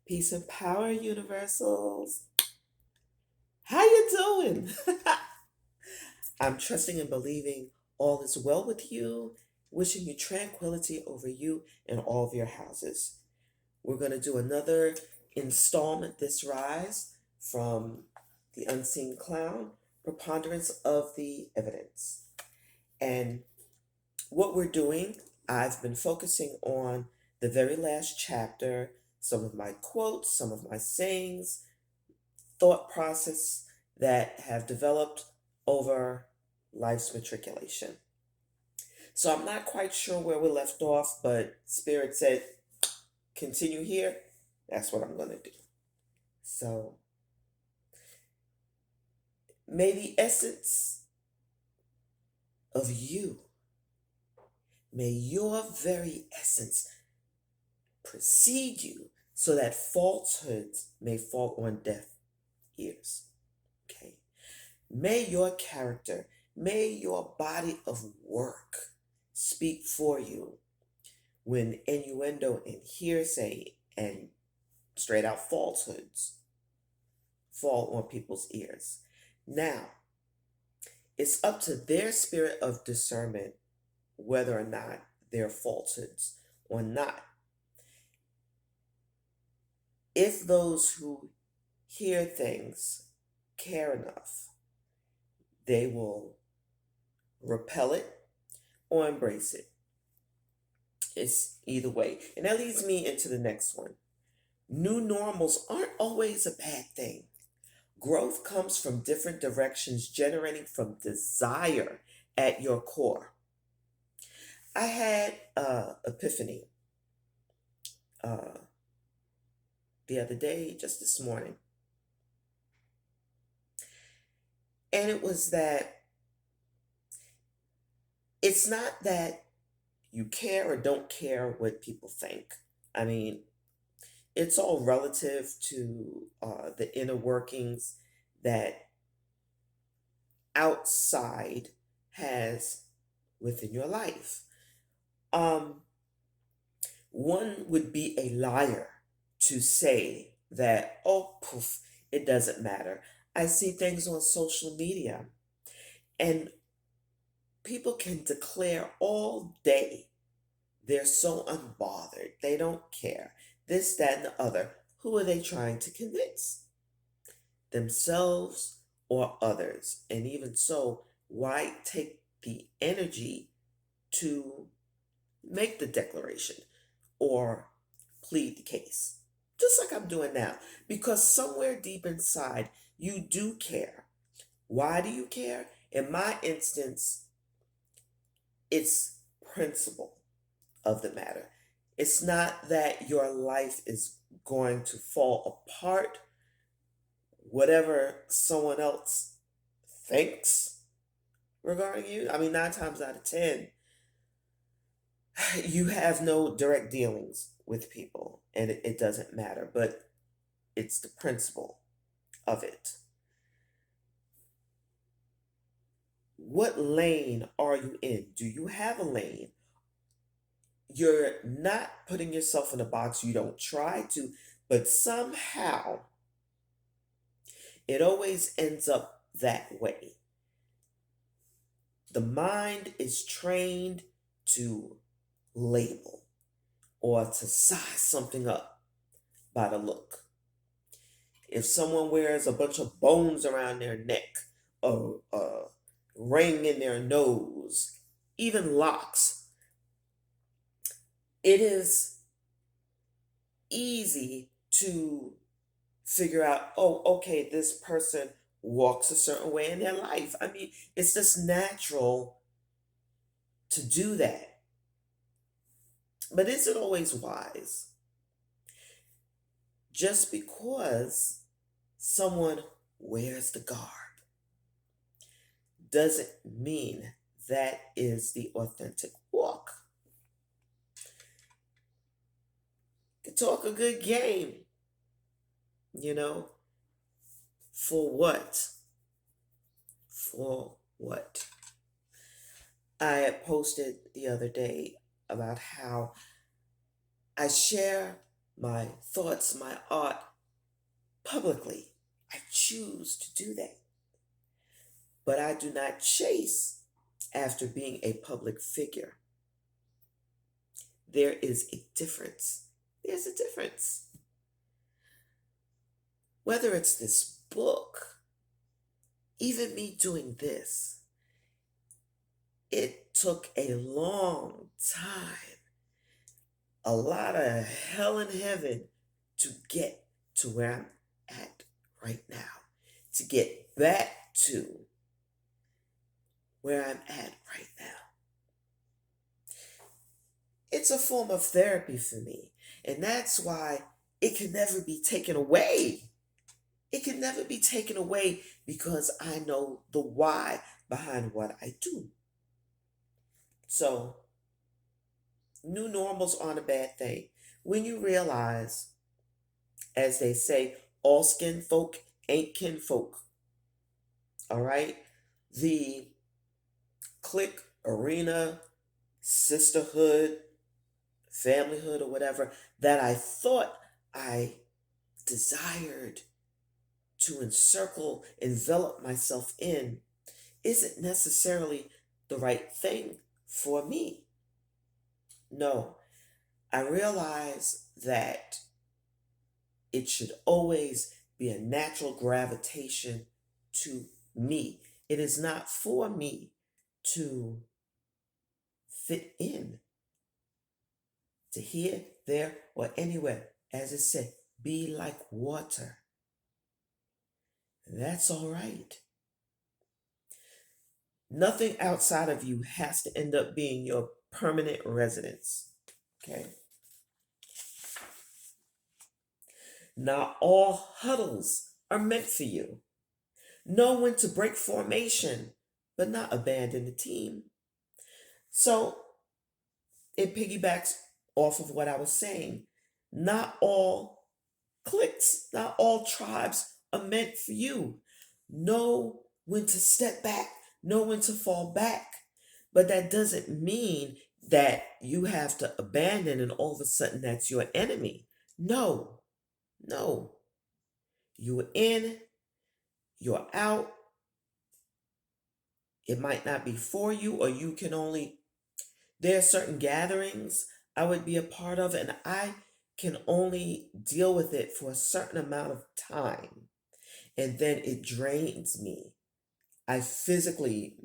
Peace and power, universals. How you doing? I'm trusting and believing all is well with you, wishing you tranquility over you and all of your houses. We're going to do another installment this rise from The Unseen Clown, Preponderance of the Evidence. And what we're doing, I've been focusing on the very last chapter, some of my quotes, some of my sayings, thought process that have developed over life's matriculation. So I'm not quite sure where we left off, but Spirit said, continue here. That's what I'm going to do. So, may the essence of you, may your very essence precede you so that falsehoods may fall on deaf ears. Okay. May your character, may your body of work speak for you when innuendo and hearsay and straight out falsehoods fall on people's ears. Now, it's up to their spirit of discernment whether or not they're falsehoods or not. If those who hear things care enough, they will repel it or embrace it. It's either way. And that leads me into the next one. New normals aren't always a bad thing. Growth comes from different directions, generating from desire at your core. I had epiphany uh, the other day, just this morning. And it was that it's not that you care or don't care what people think. I mean, it's all relative to the inner workings that outside has within your life. Um, One would be a liar to say that, oh, poof, it doesn't matter. I see things on social media, and people can declare all day they're so unbothered. They don't care. This, that, and the other. Who are they trying to convince? Themselves or others? And even so, why take the energy to make the declaration or plead the case? Just like I'm doing now. Because somewhere deep inside, you do care. Why do you care? In my instance, it's principle of the matter. It's not that your life is going to fall apart, whatever someone else thinks regarding you. I mean, 9 times out of 10, you have no direct dealings with people, and it doesn't matter, but it's the principle of it. What lane are you in? Do you have a lane? You're not putting yourself in a box. You don't try to, but somehow it always ends up that way. The mind is trained to label or to size something up by the look. If someone wears a bunch of bones around their neck, a ring in their nose, even locks, it is easy to figure out, oh, okay, this person walks a certain way in their life. I mean, it's just natural to do that. But is it always wise? Just because someone wears the garb doesn't mean that is the authentic walk. You can talk a good game, you know, for what? For what? I had posted the other day about how I share my thoughts, my art publicly. I choose to do that. But I do not chase after being a public figure. There is a difference. There's a difference. Whether it's this book, even me doing this, it took a long time, a lot of hell and heaven to get to where I'm at right now, to get back to where I'm at right now. It's a form of therapy for me, and that's why it can never be taken away. It can never be taken away because I know the why behind what I do. So, new normals aren't a bad thing. When you realize, as they say, all skin folk ain't kin folk, all right? The clique, arena, sisterhood, familyhood, or whatever that I thought I desired to encircle, envelop myself in, isn't necessarily the right thing for me. No, I realize that it should always be a natural gravitation to me. It is not for me to fit in to here, there, or anywhere. As it said, be like water. That's all right. Nothing outside of you has to end up being your permanent residence. Okay? Not all huddles are meant for you. Know when to break formation, but not abandon the team. So it piggybacks off of what I was saying. Not all cliques, not all tribes are meant for you. Know when to step back, know when to fall back. But that doesn't mean that you have to abandon and all of a sudden that's your enemy. No, no. You're in, you're out. It might not be for you, or you can only, there are certain gatherings I would be a part of, and I can only deal with it for a certain amount of time. And then it drains me. I physically,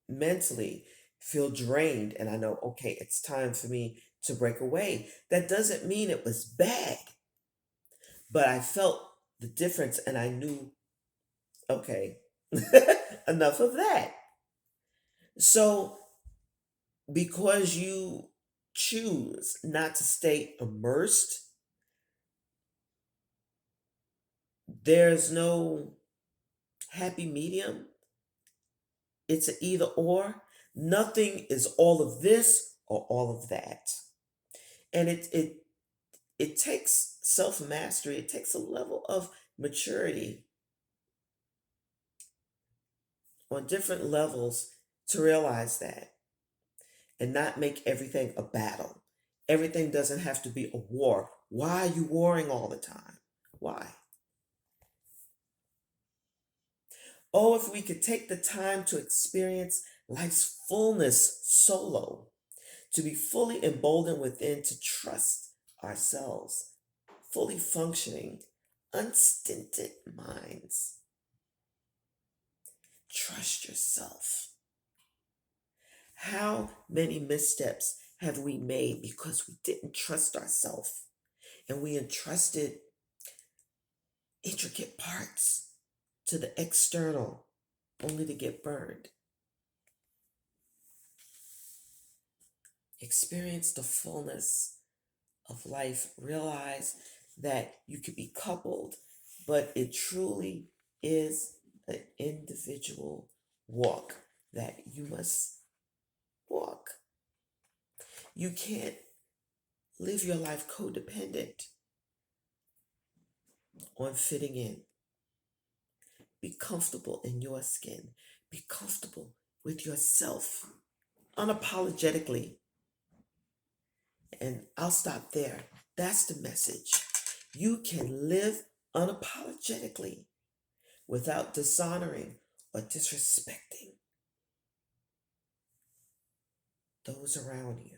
mentally feel drained, and I know, okay, it's time for me to break away. That doesn't mean it was bad, but I felt the difference and I knew, okay, enough of that. So, because you choose not to stay immersed, there's no happy medium. It's an either or. Nothing is all of this or all of that. And it takes self-mastery, it takes a level of maturity on different levels to realize that and not make everything a battle. Everything doesn't have to be a war. Why are you warring all the time? Why? Oh, if we could take the time to experience life's fullness solo, to be fully emboldened within, to trust ourselves, fully functioning, unstinted minds. Trust yourself. How many missteps have we made because we didn't trust ourselves and we entrusted intricate parts to the external only to get burned? Experience the fullness of life. Realize that you could be coupled, but it truly is an individual walk that you must walk. You can't live your life codependent on fitting in. Be comfortable in your skin. Be comfortable with yourself unapologetically. And I'll stop there. That's the message. You can live unapologetically without dishonoring or disrespecting those around you.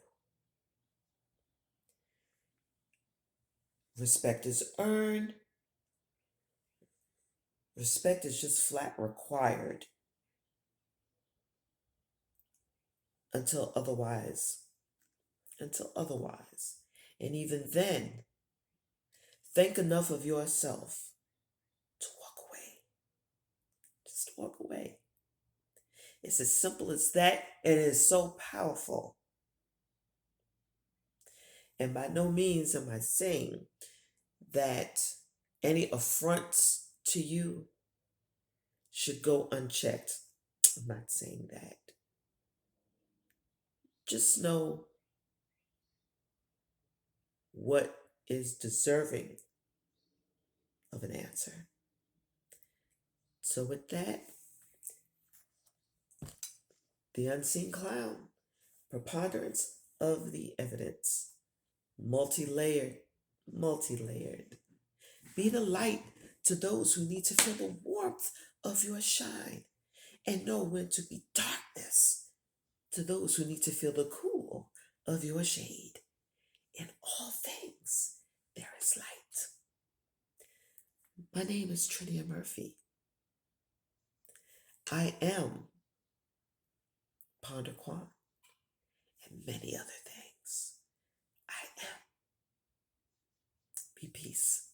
Respect is earned, respect is just flat required until otherwise. Until otherwise. And even then, think enough of yourself to walk away. Just walk away. It's as simple as that, and it is so powerful. And by no means am I saying that any affronts to you should go unchecked. I'm not saying that. Just know what is deserving of an answer. So, with that, the unseen clown, preponderance of the evidence, multi layered, multi layered. Be the light to those who need to feel the warmth of your shine and know when to be darkness to those who need to feel the cool of your shade. In all things, there is light. My name is Trinia Murphy. I am Ponder Qwan and many other things. I am. Be peace.